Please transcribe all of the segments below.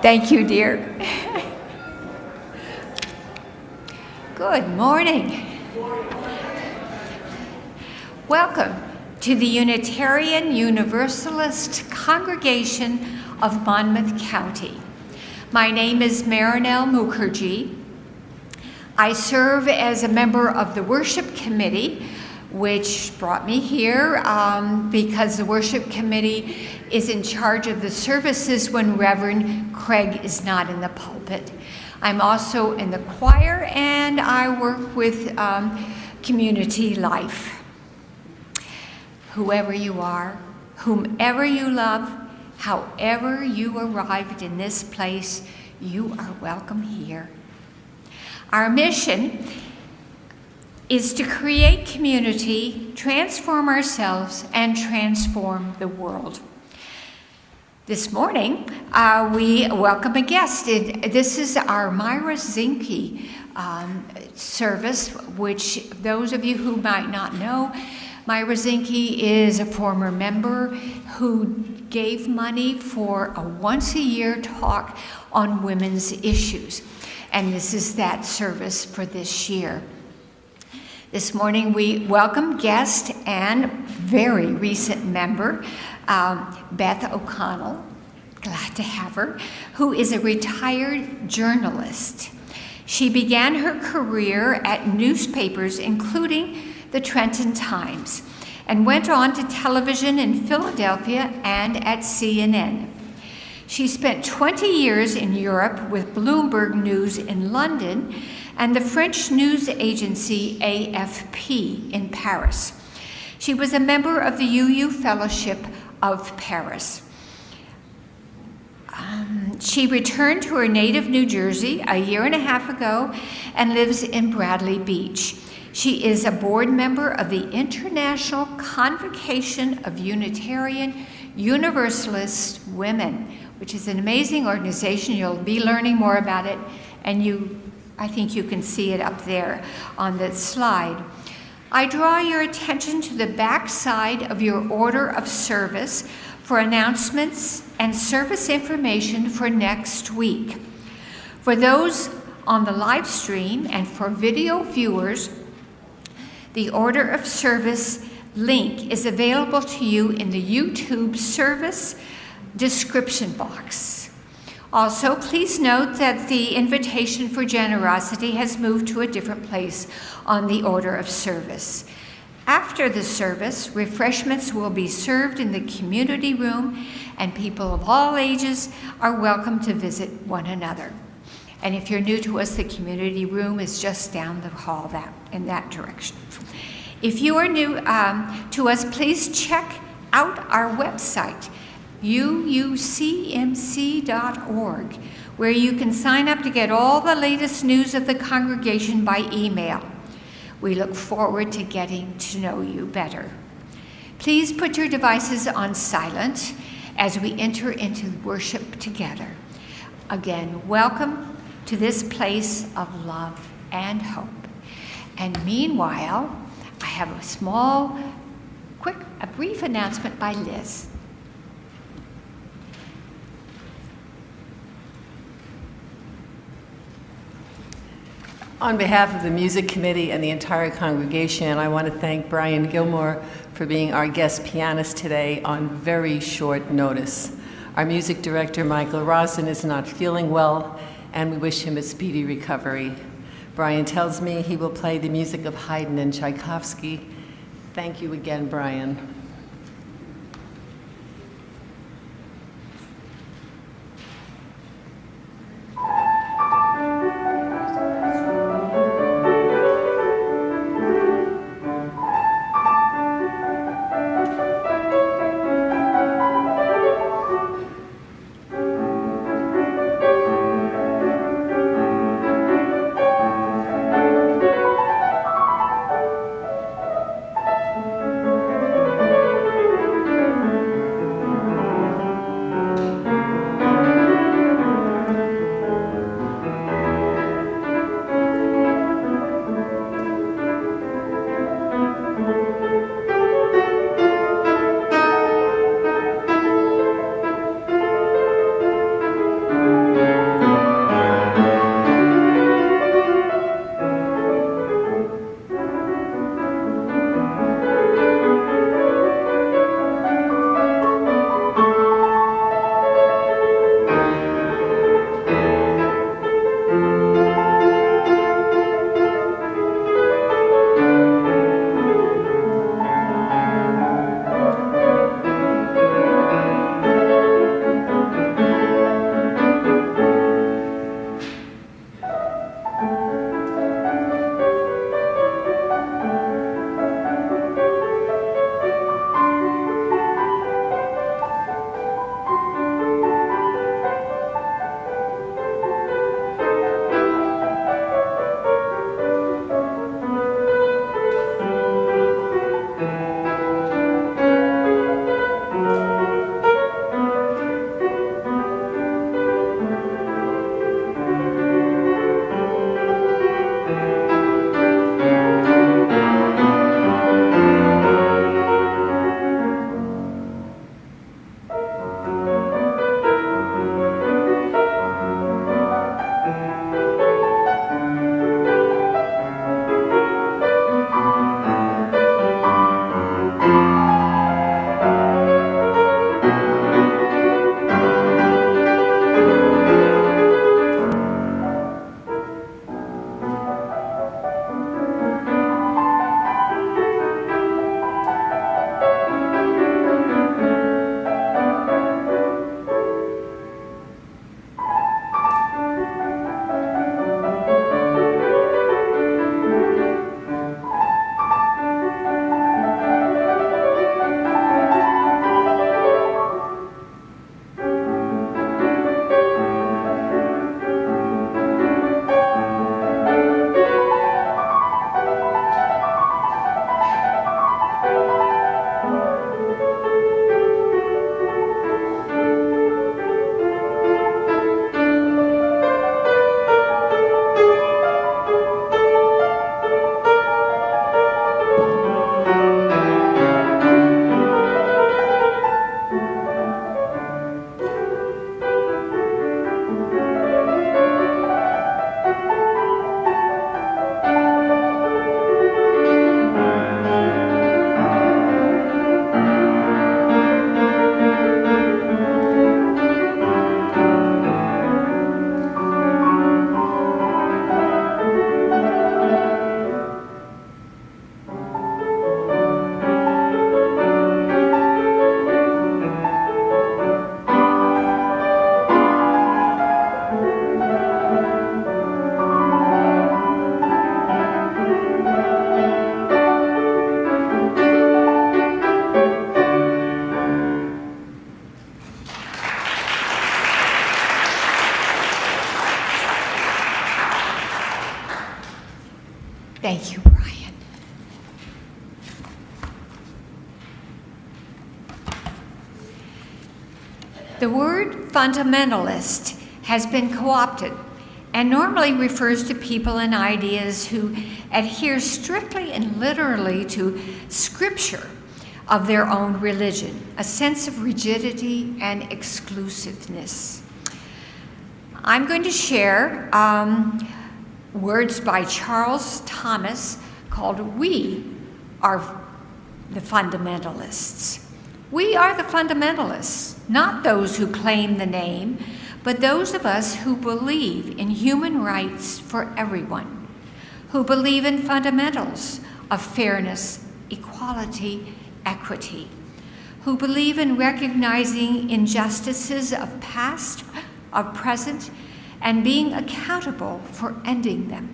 Thank you, dear. Good morning. Welcome to the Unitarian Universalist Congregation of Monmouth County. My name is Myra Mukherjee. I serve as a member of the worship committee, which brought me here because the worship committee is in charge of the services when Reverend Craig is not in the pulpit. I'm also in the choir, and I work with community life. Whoever you are, whomever you love, however you arrived in this place, you are welcome here. Our mission is to create community, transform ourselves, and transform the world. This morning, we welcome a guest. This is our Myra Zinke service, which those of you who might not know, Myra Zinke is a former member who gave money for a once-a-year talk on women's issues. And this is that service for this year. This morning we welcome guest and very recent member, Beth O'Connell, glad to have her, who is a retired journalist. She began her career at newspapers, including the Trenton Times, and went on to television in Philadelphia and at CNN. She spent 20 years in Europe with Bloomberg News in London and the French news agency AFP in Paris. She was a member of the ICUUW Fellowship of Paris. She returned to her native New Jersey a year and a half ago and lives in Bradley Beach. She is a board member of the International Convocation of Unitarian Universalist Women, which is an amazing organization. You'll be learning more about it, and I think you can see it up there on the slide. I draw your attention to the back side of your order of service for announcements and service information for next week. For those on the live stream and for video viewers, the order of service link is available to you in the YouTube service description box. Also, please note that the invitation for generosity has moved to a different place on the order of service. After the service, refreshments will be served in the community room, and people of all ages are welcome to visit one another. And if you're new to us, the community room is just down the hall in that direction. If you are new to us, please check out our website, ICUUWC.org, where you can sign up to get all the latest news of the congregation by email. We look forward to getting to know you better. Please put your devices on silent as we enter into worship together. Again, welcome to this place of love and hope. And meanwhile, I have a brief announcement by Liz. On behalf of the music committee and the entire congregation, I want to thank Brian Gilmore for being our guest pianist today on very short notice. Our music director, Michael Rosen, is not feeling well, and we wish him a speedy recovery. Brian tells me he will play the music of Haydn and Tchaikovsky. Thank you again, Brian. Thank you, Brian. The word fundamentalist has been co-opted and normally refers to people and ideas who adhere strictly and literally to scripture of their own religion, a sense of rigidity and exclusiveness. I'm going to share words by Charles Thomas called "We Are the Fundamentalists." We are the fundamentalists, not those who claim the name, but those of us who believe in human rights for everyone, who believe in fundamentals of fairness, equality, equity, who believe in recognizing injustices of past, of present, and being accountable for ending them,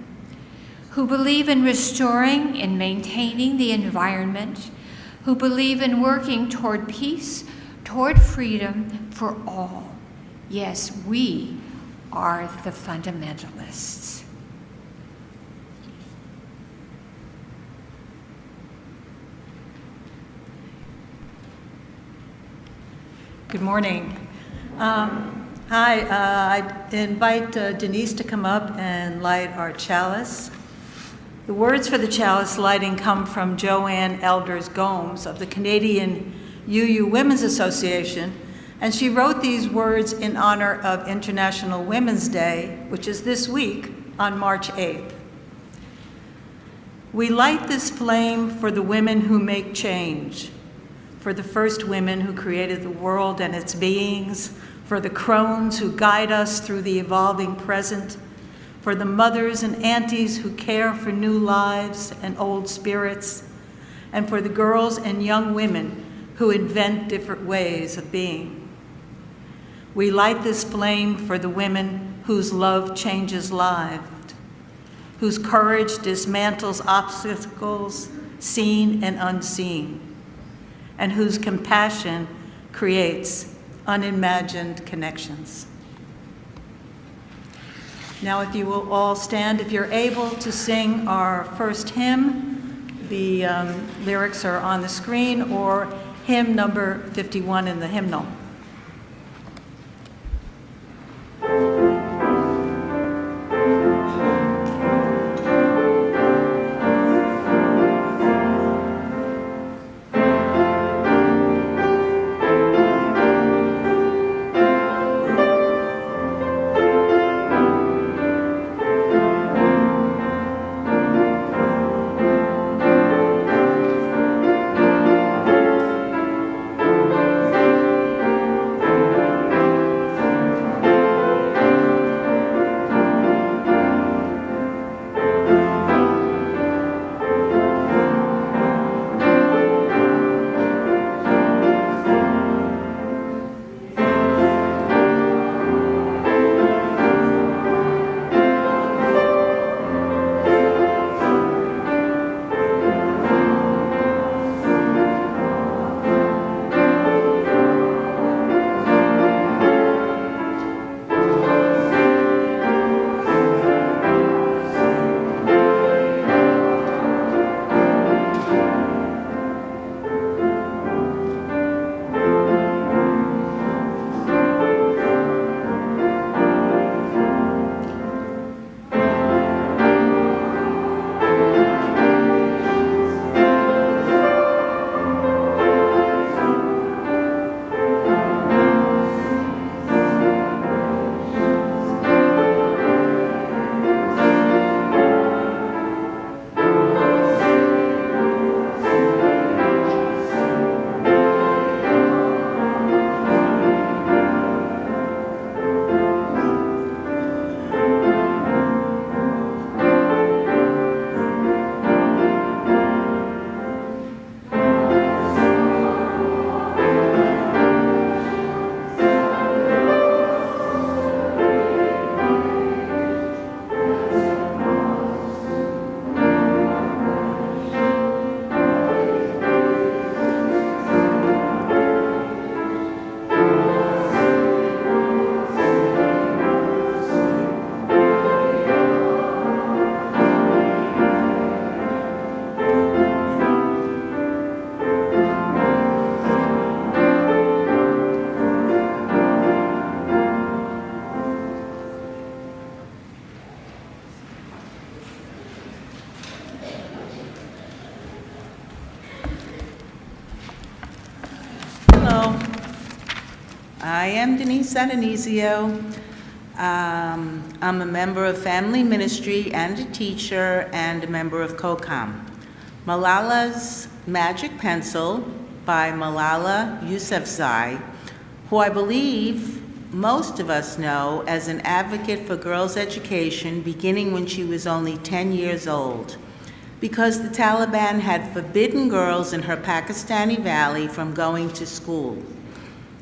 who believe in restoring and maintaining the environment, who believe in working toward peace, toward freedom for all. Yes, we are the fundamentalists. Good morning. Hi, I invite Denise to come up and light our chalice. The words for the chalice lighting come from Joanne Elders Gomes of the Canadian ICUUW Women's Association, and she wrote these words in honor of International Women's Day, which is this week on March 8th. We light this flame for the women who make change, for the first women who created the world and its beings, for the crones who guide us through the evolving present, for the mothers and aunties who care for new lives and old spirits, and for the girls and young women who invent different ways of being. We light this flame for the women whose love changes lives, whose courage dismantles obstacles seen and unseen, and whose compassion creates unimagined connections. Now, if you will all stand, if you're able to sing our first hymn, the lyrics are on the screen, or hymn number 51 in the hymnal. I am Denise Adonisio. I'm a member of Family Ministry and a teacher and a member of COCOM. Malala's Magic Pencil by Malala Yousafzai, who I believe most of us know as an advocate for girls' education beginning when she was only 10 years old, because the Taliban had forbidden girls in her Pakistani valley from going to school.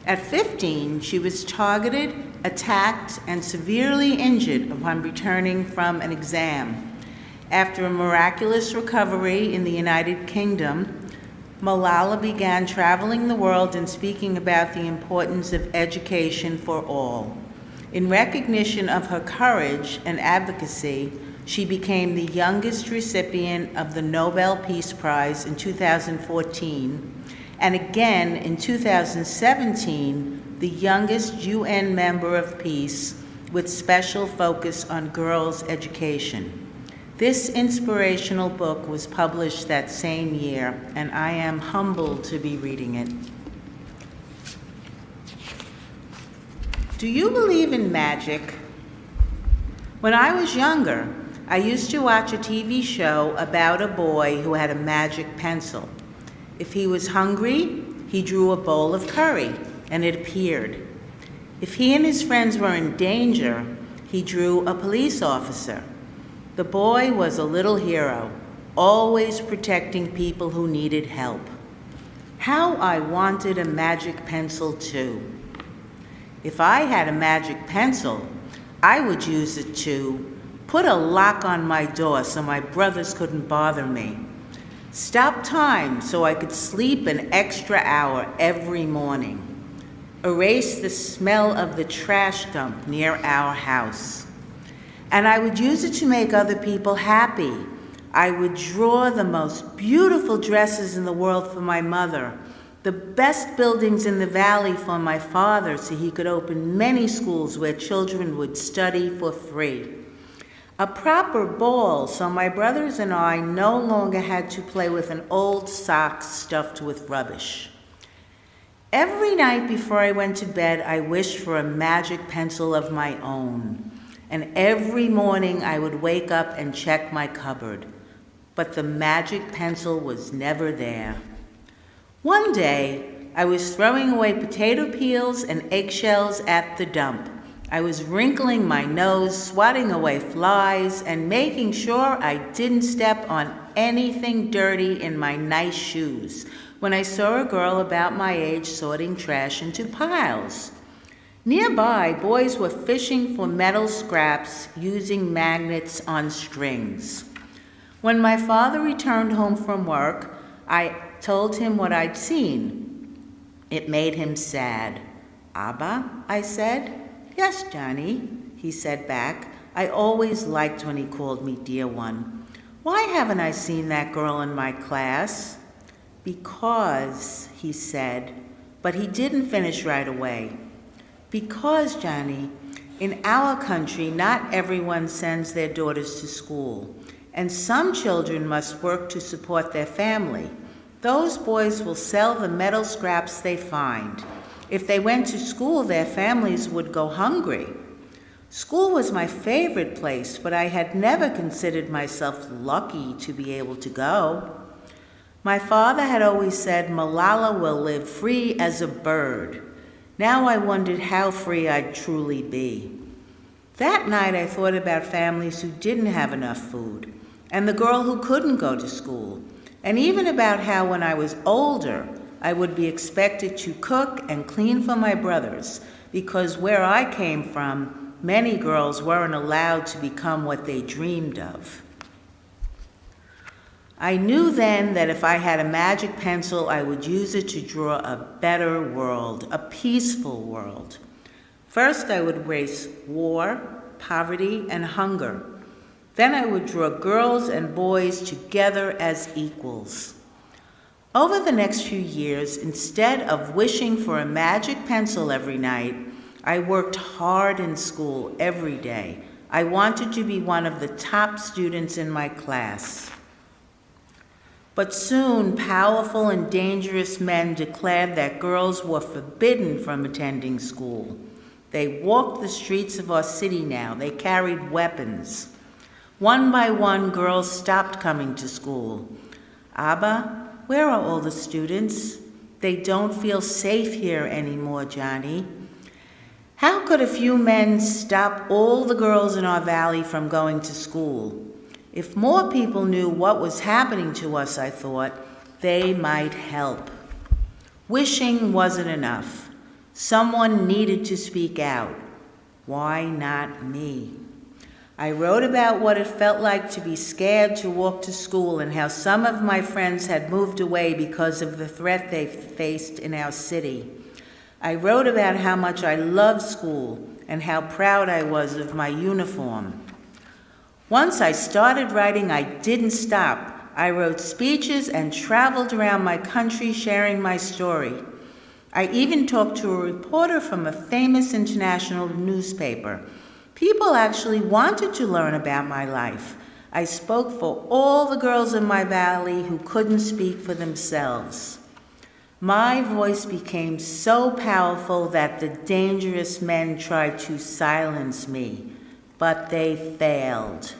At 15, she was targeted, attacked, and severely injured upon returning from an exam. After a miraculous recovery in the United Kingdom, Malala began traveling the world and speaking about the importance of education for all. In recognition of her courage and advocacy, she became the youngest recipient of the Nobel Peace Prize in 2014, and again in 2017, the youngest UN member of peace with special focus on girls' education. This inspirational book was published that same year, and I am humbled to be reading it. Do you believe in magic? When I was younger, I used to watch a TV show about a boy who had a magic pencil. If he was hungry, he drew a bowl of curry, and it appeared. If he and his friends were in danger, he drew a police officer. The boy was a little hero, always protecting people who needed help. How I wanted a magic pencil too. If I had a magic pencil, I would use it to put a lock on my door so my brothers couldn't bother me, stop time so I could sleep an extra hour every morning, erase the smell of the trash dump near our house. And I would use it to make other people happy. I would draw the most beautiful dresses in the world for my mother, the best buildings in the valley for my father so he could open many schools where children would study for free. A proper ball so my brothers and I no longer had to play with an old sock stuffed with rubbish. Every night before I went to bed, I wished for a magic pencil of my own. And every morning I would wake up and check my cupboard, but the magic pencil was never there. One day, I was throwing away potato peels and eggshells at the dump. I was wrinkling my nose, swatting away flies, and making sure I didn't step on anything dirty in my nice shoes when I saw a girl about my age sorting trash into piles. Nearby, boys were fishing for metal scraps using magnets on strings. When my father returned home from work, I told him what I'd seen. It made him sad. "Abba," I said. "Yes, Johnny," he said back. I always liked when he called me dear one. "Why haven't I seen that girl in my class?" "Because," he said, but he didn't finish right away. "Because, Johnny, in our country, not everyone sends their daughters to school, and some children must work to support their family. Those boys will sell the metal scraps they find. If they went to school, their families would go hungry. School was my favorite place, but I had never considered myself lucky to be able to go. My father had always said, 'Malala will live free as a bird.' Now I wondered how free I'd truly be." That night I thought about families who didn't have enough food, and the girl who couldn't go to school, and even about how when I was older, I would be expected to cook and clean for my brothers, because where I came from, many girls weren't allowed to become what they dreamed of. I knew then that if I had a magic pencil, I would use it to draw a better world, a peaceful world. First, I would erase war, poverty, and hunger. Then I would draw girls and boys together as equals. Over the next few years, instead of wishing for a magic pencil every night, I worked hard in school every day. I wanted to be one of the top students in my class. But soon, powerful and dangerous men declared that girls were forbidden from attending school. They walked the streets of our city now. They carried weapons. One by one, girls stopped coming to school. Abba, where are all the students? They don't feel safe here anymore, Johnny. How could a few men stop all the girls in our valley from going to school? If more people knew what was happening to us, I thought, they might help. Wishing wasn't enough. Someone needed to speak out. Why not me? I wrote about what it felt like to be scared to walk to school and how some of my friends had moved away because of the threat they faced in our city. I wrote about how much I loved school and how proud I was of my uniform. Once I started writing, I didn't stop. I wrote speeches and traveled around my country sharing my story. I even talked to a reporter from a famous international newspaper. People actually wanted to learn about my life. I spoke for all the girls in my valley who couldn't speak for themselves. My voice became so powerful that the dangerous men tried to silence me, but they failed.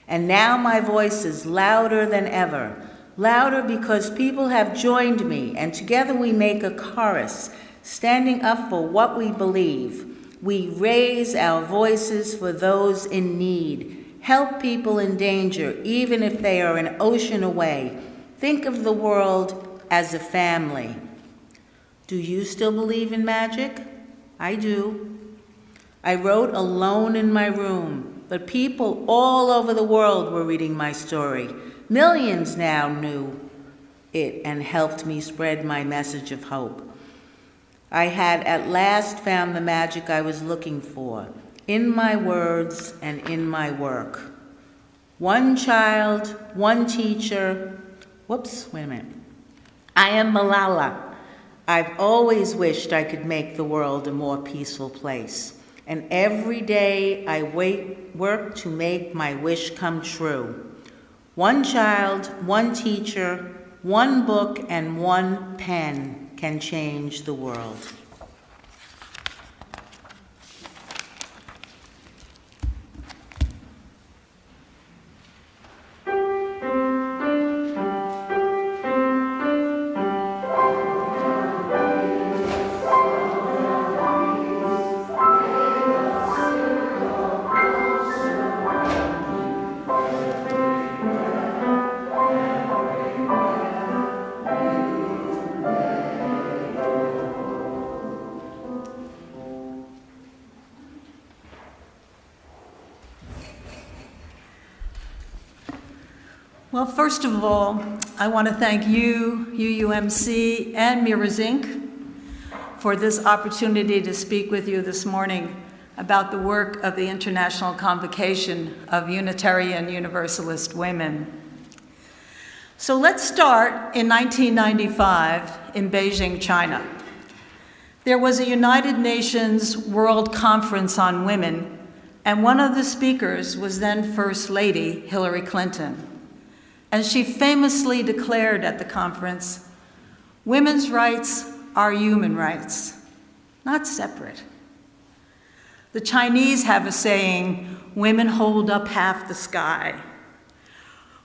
And now my voice is louder than ever, louder because people have joined me, and together we make a chorus, standing up for what we believe. We raise our voices for those in need, help people in danger, even if they are an ocean away. Think of the world as a family. Do you still believe in magic? I do. I wrote alone in my room, but people all over the world were reading my story. Millions now knew it and helped me spread my message of hope. I had at last found the magic I was looking for, in my words and in my work. One child, one teacher. I am Malala. I've always wished I could make the world a more peaceful place. And every day I work to make my wish come true. One child, one teacher, one book, and one pen can change the world. Well, first of all, I want to thank you, UUMC, and Myra Zinke for this opportunity to speak with you this morning about the work of the International Convocation of Unitarian Universalist Women. So let's start in 1995 in Beijing, China. There was a United Nations World Conference on Women, and one of the speakers was then First Lady Hillary Clinton. And she famously declared at the conference, "Women's rights are human rights, not separate." The Chinese have a saying, "Women hold up half the sky."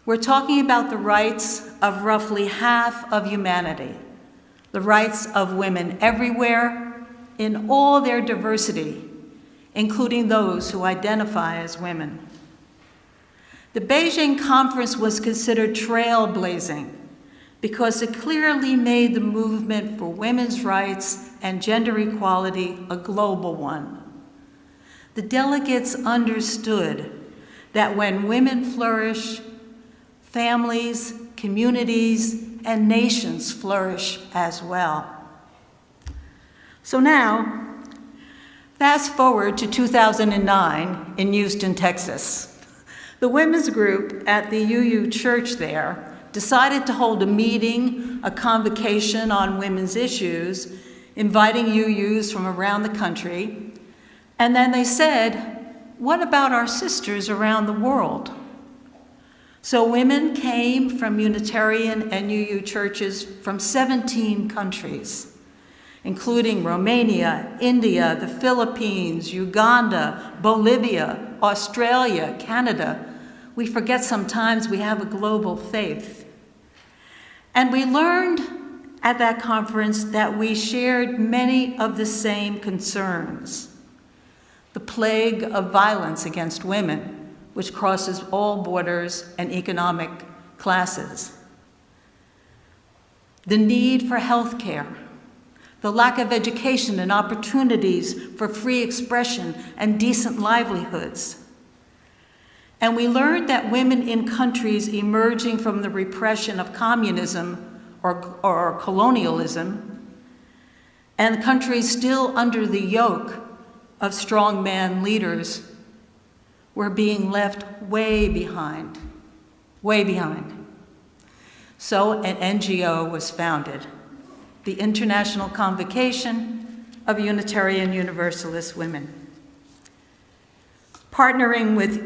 We're talking about the rights of roughly half of humanity, the rights of women everywhere in all their diversity, including those who identify as women. The Beijing conference was considered trailblazing because it clearly made the movement for women's rights and gender equality a global one. The delegates understood that when women flourish, families, communities, and nations flourish as well. So now, fast forward to 2009 in Houston, Texas. The women's group at the UU Church there decided to hold a meeting, a convocation on women's issues, inviting UUs from around the country. And then they said, what about our sisters around the world? So women came from Unitarian and UU churches from 17 countries, including Romania, India, the Philippines, Uganda, Bolivia, Australia, Canada. We forget sometimes we have a global faith. And we learned at that conference that we shared many of the same concerns. The plague of violence against women, which crosses all borders and economic classes. The need for health care, the lack of education and opportunities for free expression and decent livelihoods. And we learned that women in countries emerging from the repression of communism or colonialism, and countries still under the yoke of strongman leaders, were being left way behind, way behind. So an NGO was founded, the International Convocation of Unitarian Universalist Women. Partnering with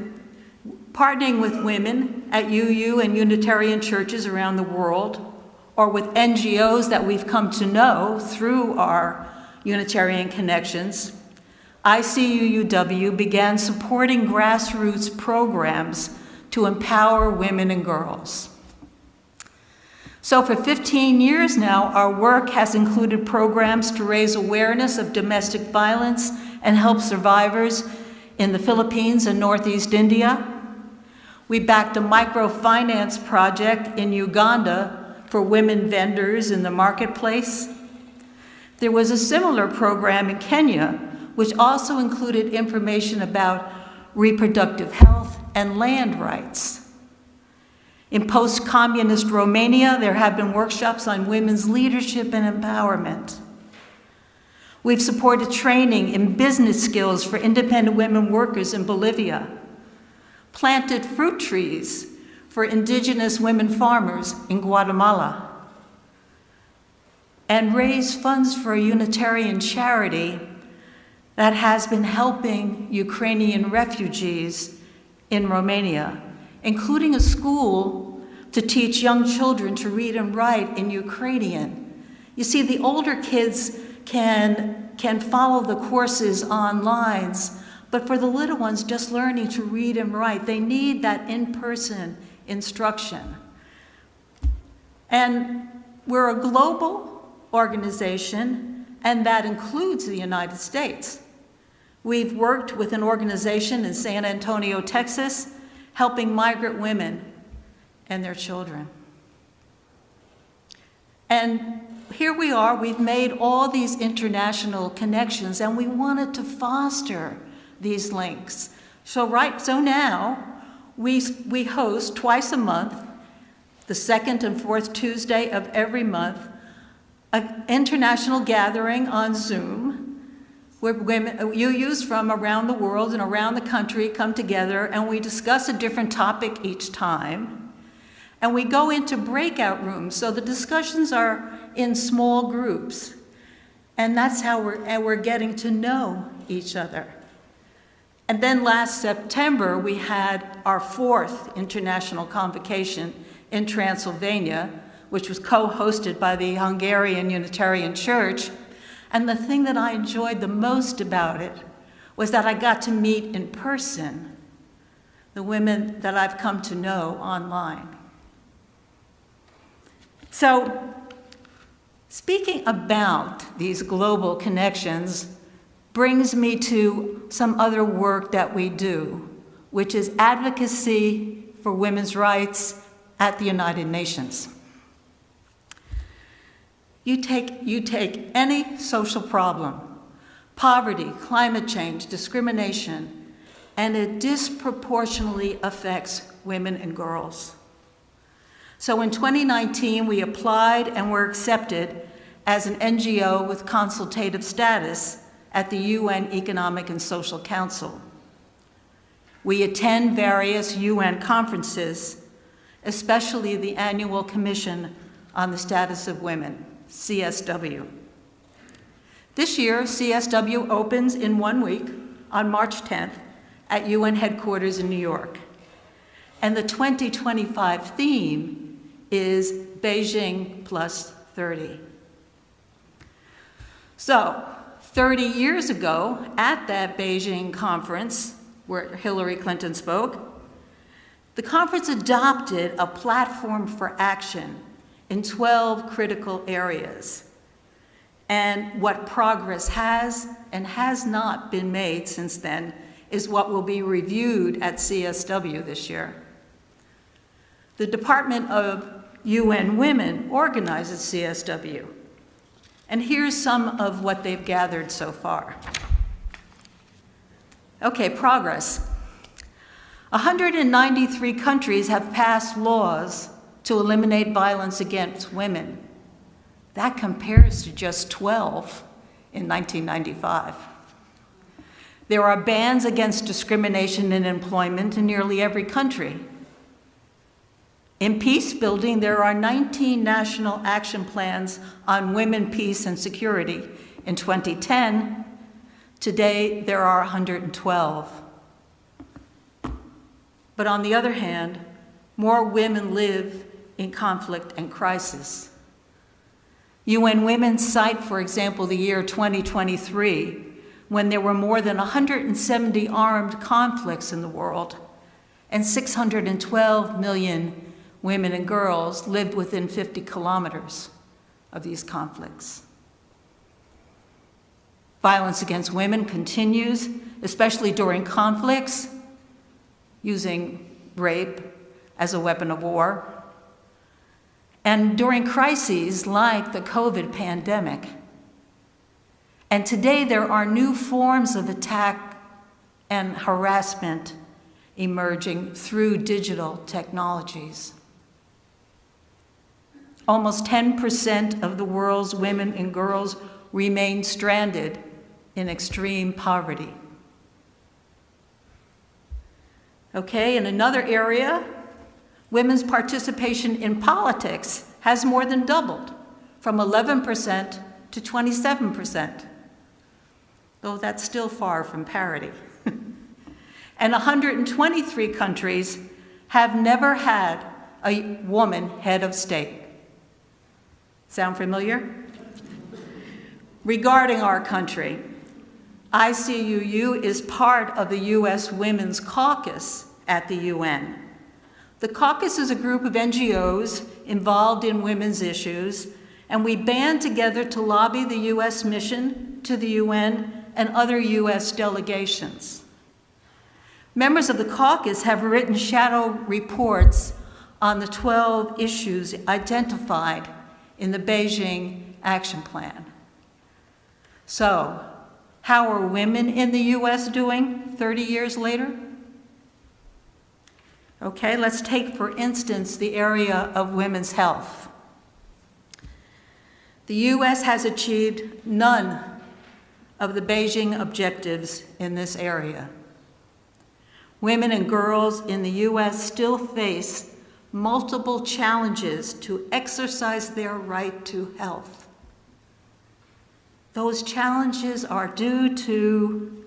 women at UU and Unitarian churches around the world, or with NGOs that we've come to know through our Unitarian connections, ICUUW began supporting grassroots programs to empower women and girls. So for 15 years now, our work has included programs to raise awareness of domestic violence and help survivors in the Philippines and Northeast India. We backed a microfinance project in Uganda for women vendors in the marketplace. There was a similar program in Kenya, which also included information about reproductive health and land rights. In post-communist Romania, there have been workshops on women's leadership and empowerment. We've supported training in business skills for independent women workers in Bolivia, planted fruit trees for indigenous women farmers in Guatemala, and raised funds for a Unitarian charity that has been helping Ukrainian refugees in Romania, including a school to teach young children to read and write in Ukrainian. You see, the older kids can follow the courses online, but for the little ones just learning to read and write, they need that in-person instruction. And we're a global organization, and that includes the United States. We've worked with an organization in San Antonio, Texas, helping migrant women and their children. And here we are, we've made all these international connections, and we wanted to foster these links. So now, we host twice a month, the second and fourth Tuesday of every month, an international gathering on Zoom, where women, UUs from around the world and around the country come together, and we discuss a different topic each time. And we go into breakout rooms, so the discussions are in small groups. And that's how we're getting to know each other. And then last September, we had our 4th International Convocation in Transylvania, which was co-hosted by the Hungarian Unitarian Church. And the thing that I enjoyed the most about it was that I got to meet in person the women that I've come to know online. So, speaking about these global connections brings me to some other work that we do, which is advocacy for women's rights at the United Nations. You take any social problem, poverty, climate change, discrimination, and it disproportionately affects women and girls. So in 2019, we applied and were accepted as an NGO with consultative status at the UN Economic and Social Council. We attend various UN conferences, especially the Annual Commission on the Status of Women, CSW. This year, CSW opens in 1 week on March 10th at UN headquarters in New York. And the 2025 theme is Beijing plus 30. So, 30 years ago, at that Beijing conference where Hillary Clinton spoke, the conference adopted a platform for action in 12 critical areas. And what progress has and has not been made since then is what will be reviewed at CSW this year. The Department of UN Women organizes CSW. And here's some of what they've gathered so far. Okay, progress. 193 countries have passed laws to eliminate violence against women. That compares to just 12 in 1995. There are bans against discrimination in employment in nearly every country. In peace building, there are 19 national action plans on women, peace, and security. In 2010, today there are 112. But on the other hand, more women live in conflict and crisis. UN Women cite, for example, the year 2023, when there were more than 170 armed conflicts in the world, and 612 million women and girls lived within 50 kilometers of these conflicts. Violence against women continues, especially during conflicts, using rape as a weapon of war, and during crises like the COVID pandemic. And today there are new forms of attack and harassment emerging through digital technologies. Almost 10% of the world's women and girls remain stranded in extreme poverty. Okay, in another area, women's participation in politics has more than doubled, from 11% to 27%, though that's still far from parity. And 123 countries have never had a woman head of state. Sound familiar? Regarding our country, ICUUW is part of the U.S. Women's Caucus at the UN. The caucus is a group of NGOs involved in women's issues, and we band together to lobby the U.S. mission to the UN and other U.S. delegations. Members of the caucus have written shadow reports on the 12 issues identified in the Beijing Action Plan. So, how are women in the U.S. doing 30 years later? Okay, let's take, for instance, the area of women's health. The U.S. has achieved none of the Beijing objectives in this area. Women and girls in the U.S. still face multiple challenges to exercise their right to health. Those challenges are due to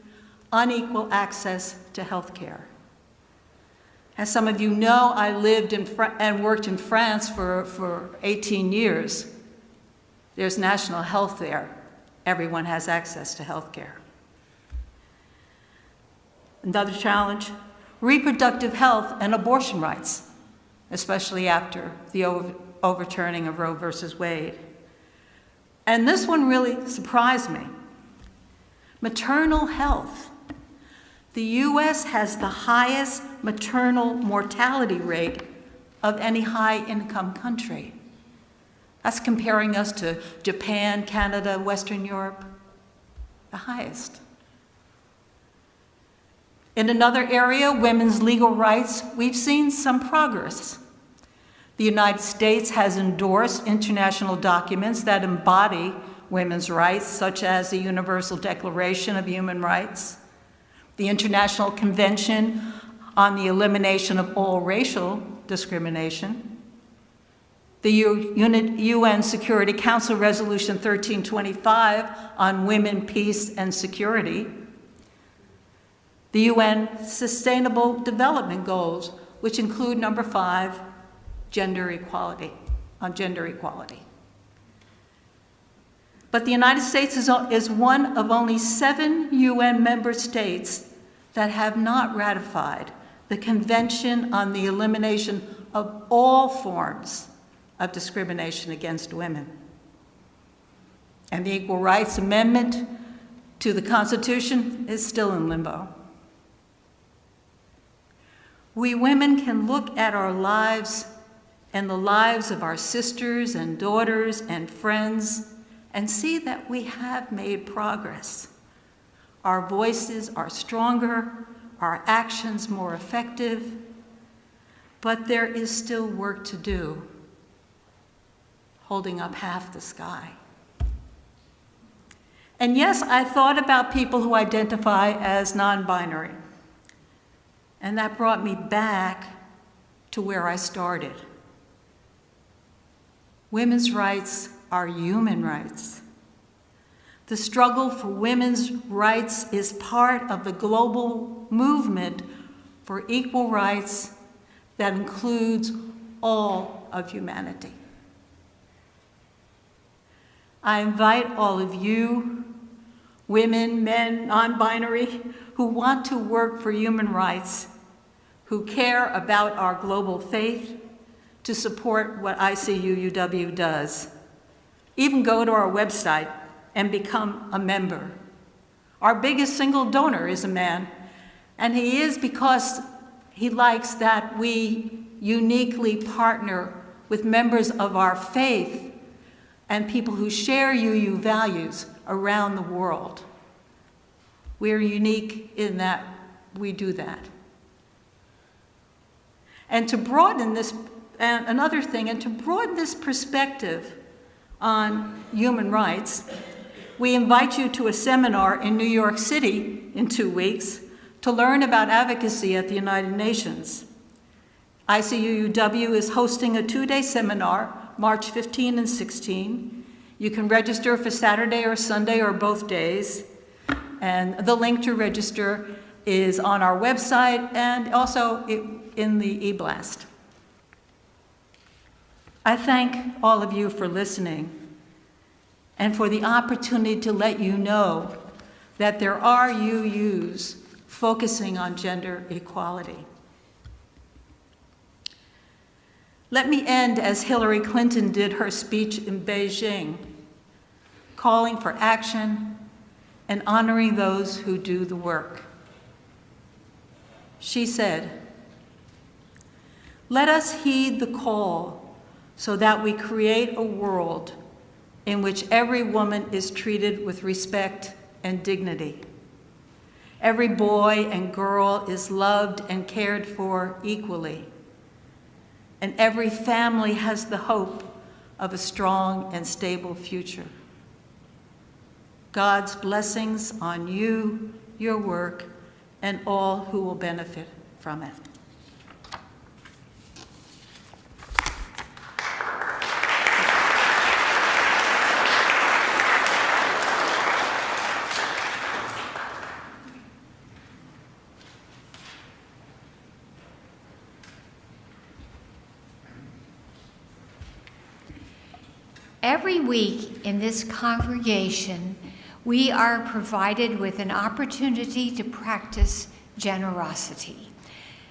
unequal access to health care. As some of you know, I lived and worked in France for 18 years. There's national health there. Everyone has access to health care. Another challenge, reproductive health and abortion rights, especially after the overturning of Roe versus Wade. And this one really surprised me. Maternal health. The U.S. has the highest maternal mortality rate of any high-income country. That's comparing us to Japan, Canada, Western Europe, the highest. In another area, women's legal rights, we've seen some progress. The United States has endorsed international documents that embody women's rights, such as the Universal Declaration of Human Rights, the International Convention on the Elimination of All Racial Discrimination, the UN Security Council Resolution 1325 on Women, Peace, and Security, the UN Sustainable Development Goals which include number 5, gender equality. But the United States is one of only 7 UN member states that have not ratified the Convention on the Elimination of All Forms of Discrimination Against Women. And the Equal Rights Amendment to the Constitution is still in limbo. We women can look at our lives and the lives of our sisters and daughters and friends and see that we have made progress. Our voices are stronger, our actions more effective, but there is still work to do, holding up half the sky. And yes, I thought about people who identify as non-binary, and that brought me back to where I started. Women's rights are human rights. The struggle for women's rights is part of the global movement for equal rights that includes all of humanity. I invite all of you, women, men, non-binary, who want to work for human rights, who care about our global faith, to support what ICUUW does. Even go to our website and become a member. Our biggest single donor is a man, and he is because he likes that we uniquely partner with members of our faith and people who share UU values around the world. We're unique in that we do that. And to broaden this, and another thing, and to broaden this perspective on human rights, we invite you to a seminar in New York City in 2 weeks to learn about advocacy at the United Nations. ICUUW is hosting a 2-day seminar, March 15 and 16. You can register for Saturday or Sunday or both days. And the link to register is on our website and also in the e-blast. I thank all of you for listening and for the opportunity to let you know that there are UUs focusing on gender equality. Let me end as Hillary Clinton did her speech in Beijing, calling for action and honoring those who do the work. She said, "Let us heed the call so that we create a world in which every woman is treated with respect and dignity. Every boy and girl is loved and cared for equally. And every family has the hope of a strong and stable future. God's blessings on you, your work, and all who will benefit from it." Every week in this congregation, we are provided with an opportunity to practice generosity.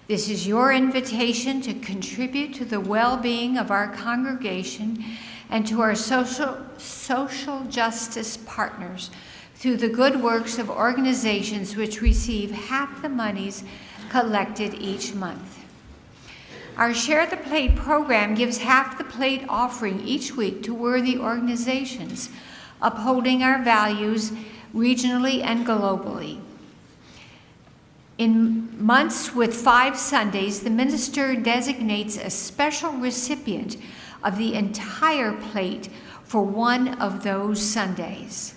This is your invitation to contribute to the well-being of our congregation and to our social justice partners through the good works of organizations which receive half the monies collected each month. Our Share the Plate program gives half the plate offering each week to worthy organizations, upholding our values regionally and globally. In months with 5 Sundays, the minister designates a special recipient of the entire plate for one of those Sundays.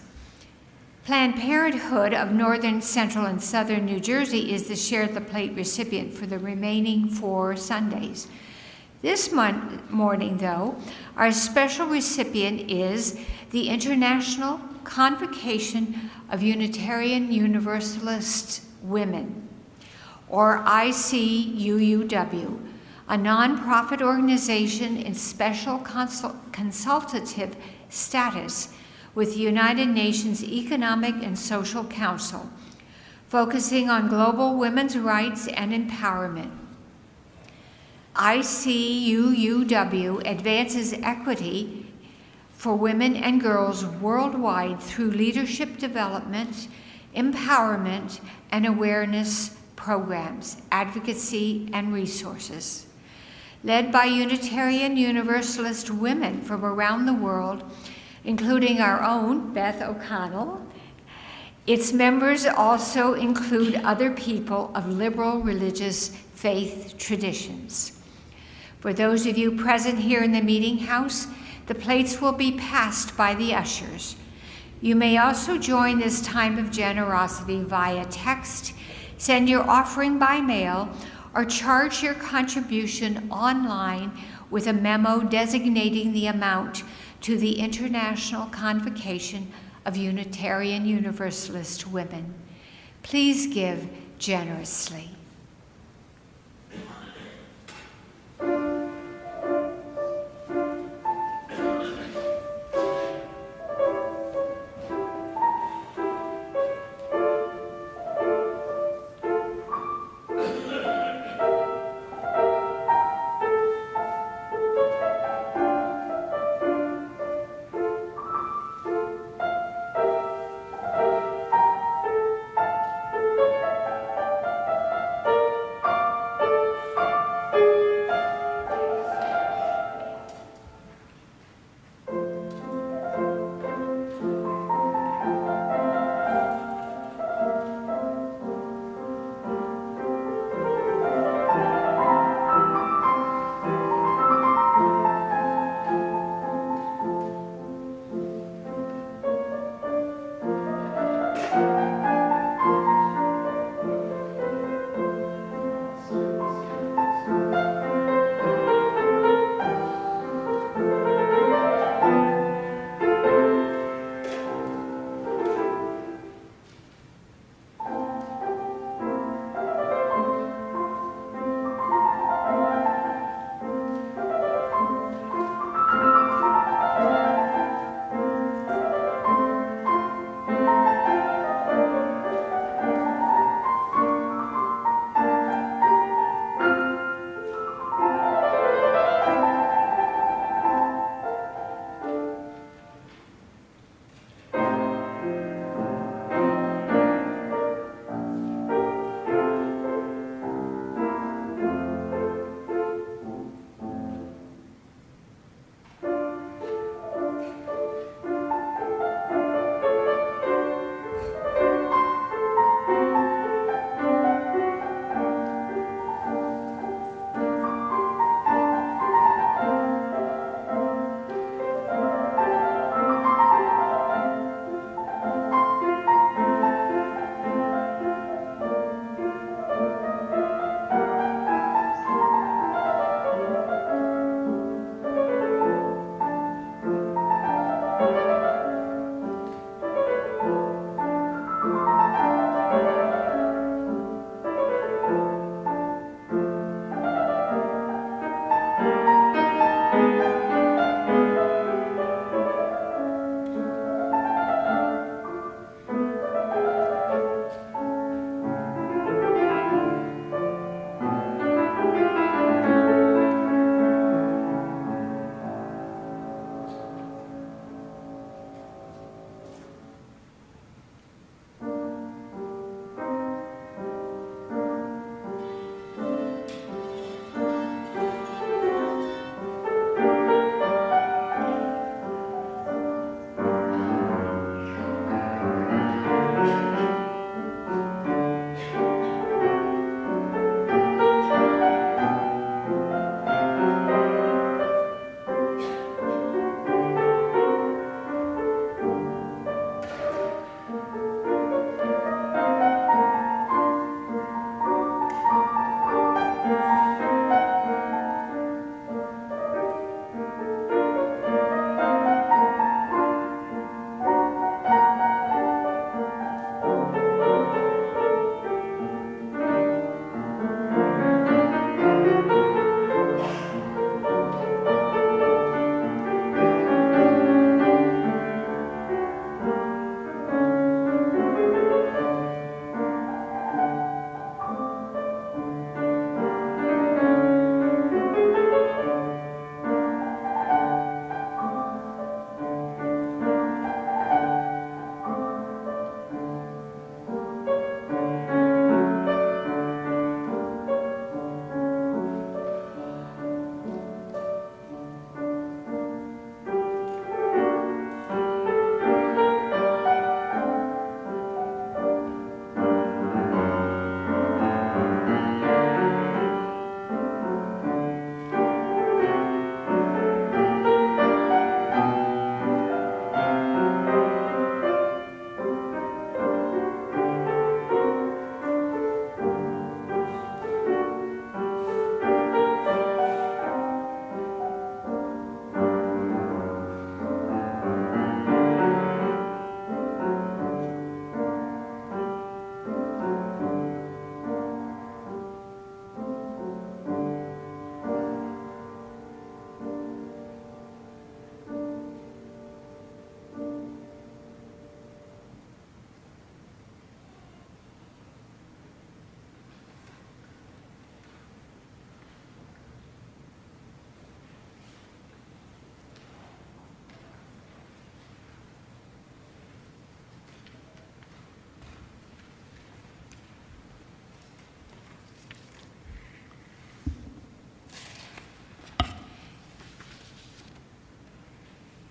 Planned Parenthood of Northern, Central, and Southern New Jersey is the Share the Plate recipient for the remaining 4 Sundays. This morning, though, our special recipient is the International Convocation of Unitarian Universalist Women, or ICUUW, a nonprofit organization in special consultative status with the United Nations Economic and Social Council, focusing on global women's rights and empowerment. ICUUW advances equity for women and girls worldwide through leadership development, empowerment, and awareness programs, advocacy, and resources. Led by Unitarian Universalist women from around the world, including our own Beth O'Connell, its members also include other people of liberal religious faith traditions. For those of you present here in the meeting house, the plates will be passed by the ushers. You may also join this time of generosity via text, send your offering by mail, or charge your contribution online with a memo designating the amount to the International Convocation of Unitarian Universalist Women. Please give generously.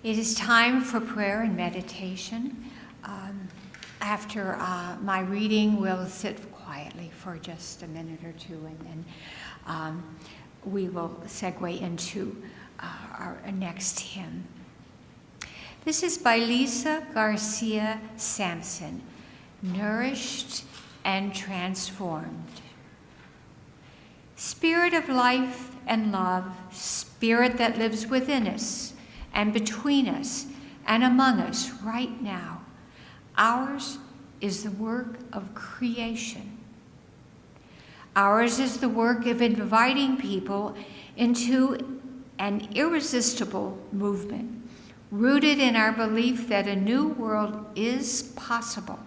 It is time for prayer and meditation. After my reading, we'll sit quietly for just a minute or two, and then we will segue into our next hymn. This is by Lisa Garcia Sampson, Nourished and Transformed. Spirit of life and love, Spirit that lives within us and between us and among us right now, ours is the work of creation. Ours is the work of inviting people into an irresistible movement, rooted in our belief that a new world is possible.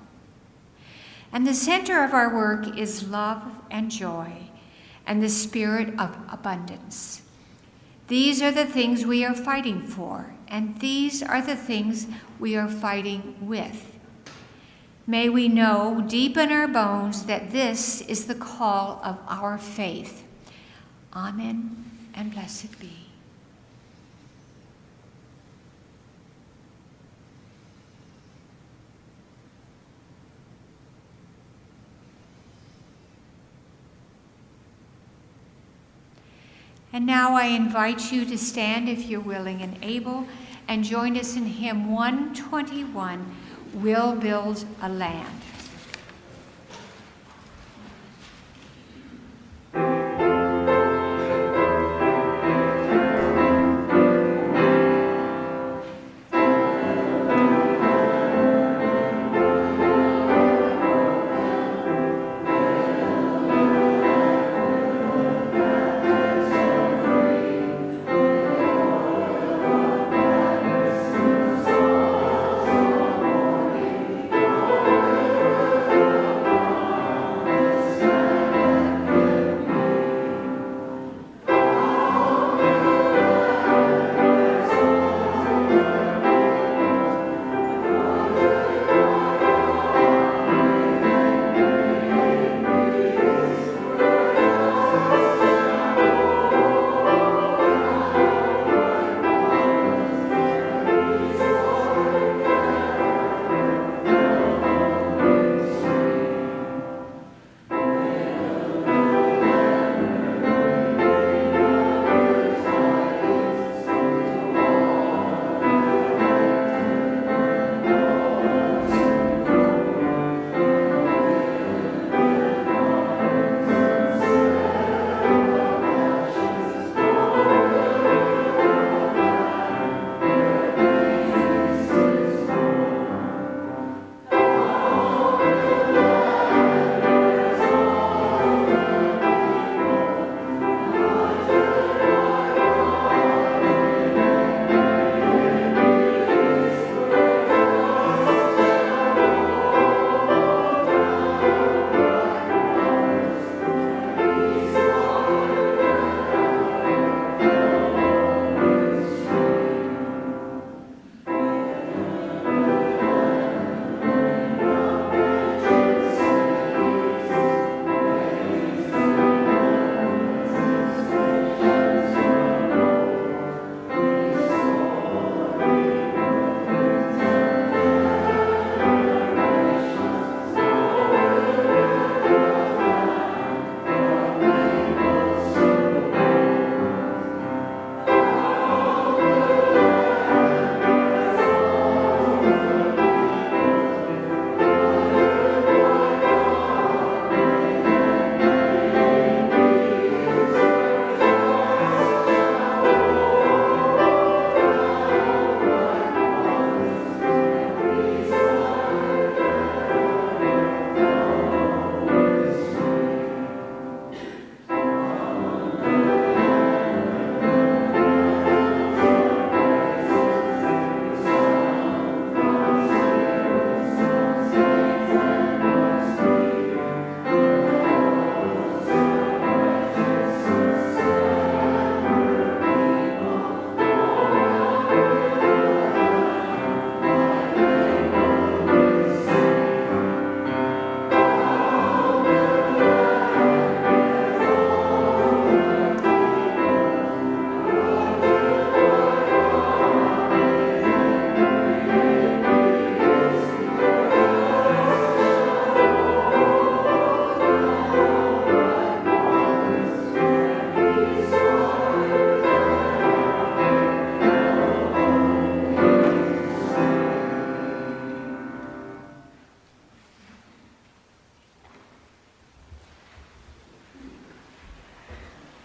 And the center of our work is love and joy and the spirit of abundance. These are the things we are fighting for, and these are the things we are fighting with. May we know deep in our bones that this is the call of our faith. Amen and blessed be. And now I invite you to stand if you're willing and able and join us in hymn 121, We'll Build a Land. We'll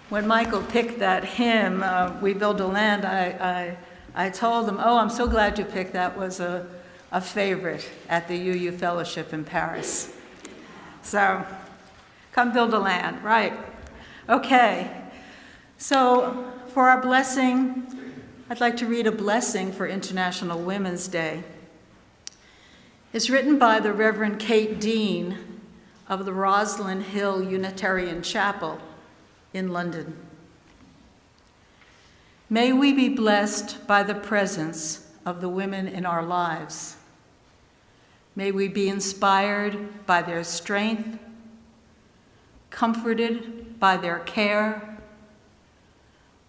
when Michael picked that hymn, We Build a Land, I told him, oh, I'm so glad you picked that. Was a favorite at the ICUUW Fellowship in Paris. So, come build a land, right. Okay, so for our blessing, I'd like to read a blessing for International Women's Day. It's written by the Reverend Kate Dean of the Roslyn Hill Unitarian Chapel in London. May we be blessed by the presence of the women in our lives. May we be inspired by their strength, comforted by their care,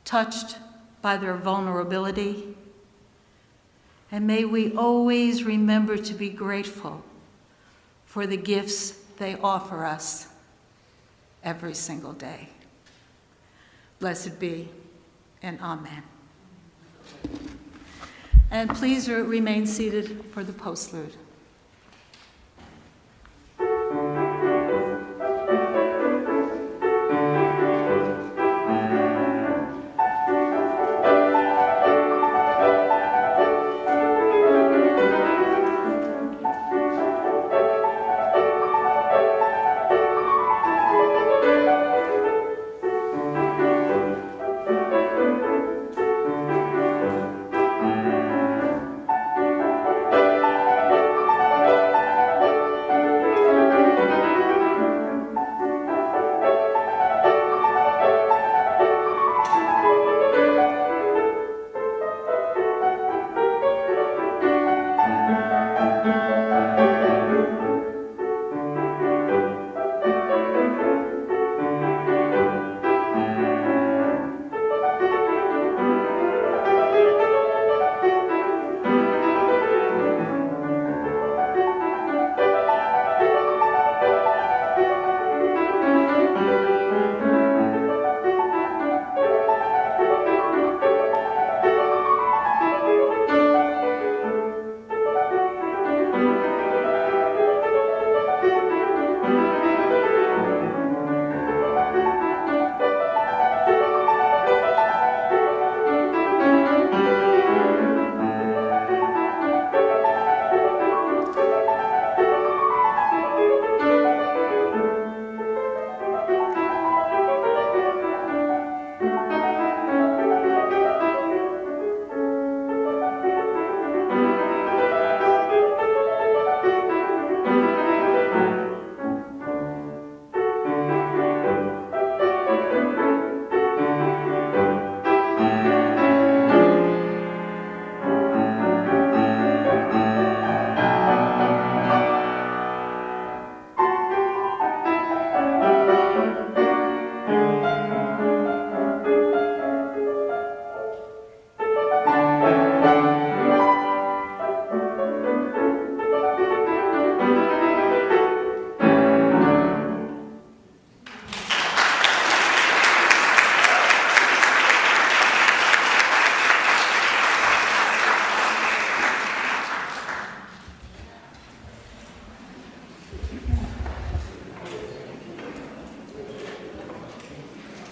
touched by their vulnerability, and may we always remember to be grateful for the gifts they offer us every single day. Blessed be, and amen. And please remain seated for the postlude.